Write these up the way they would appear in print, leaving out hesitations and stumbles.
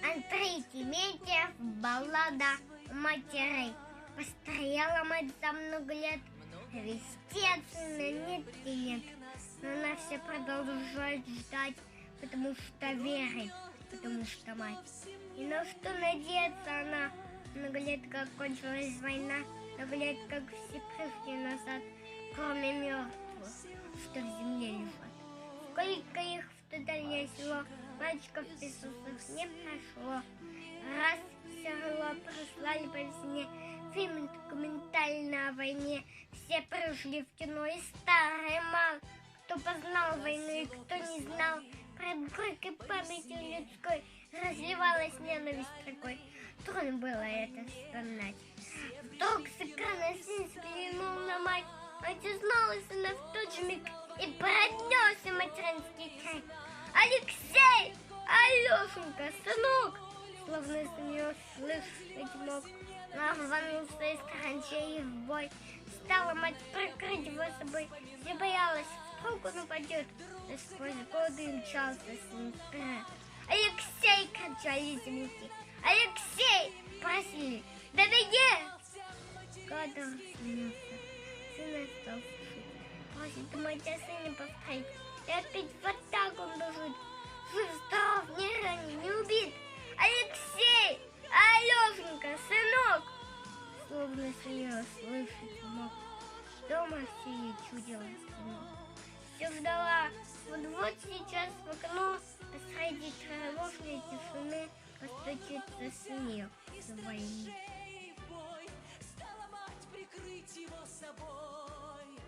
Андрей Тиментьев, баллада у матерей. Построила мать за много лет, естественно, нет и нет. Но она все продолжает ждать, потому что верит, потому что мать. И на что надеется она? Много лет, как кончилась война, много лет, как все пришли назад, кроме мертвых, что в земле лежат. Сколько их в то дальнее село, мальчиков Иисусов не прошло. Раз село прослали по весне, фильм документальный о войне. Все пришли в кино, и старый, и мал. Кто познал войну и кто не знал, пред горькой памятью людской разливалась ненависть такой. Трудно было это вспоминать. Вдруг с экрана сын взглянул на мать. Мать узнала сына в тот же миг и пронесся материнский крик. Алексей! Алешенька, сынок! Словно из нее слышать мог. Рванулся из траншеи в бой. Стала мать прикрыть его собой. Все боялась, вдруг он упадет. И сквозь годы мчался сын вперед. Алексей! Кричали земляки. Алексей! Просили. Да беги! Кадр смеялся. Сын остался жить. Просит мать о сыне повторить. И опять в атаку он бежит. Жив, здоров, не ранен, не убит. Алексей! Алешенька, сынок! Словно ее слышать мог. Дома все ей чудилось сынок. Все ждала. Вот сейчас в окно посреди тревожной тишины постучится снег за войны. Стала мать прикрыть его собой.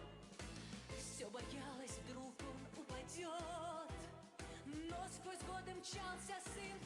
Все боялась, вдруг он упадет. Но сквозь годы мчался сын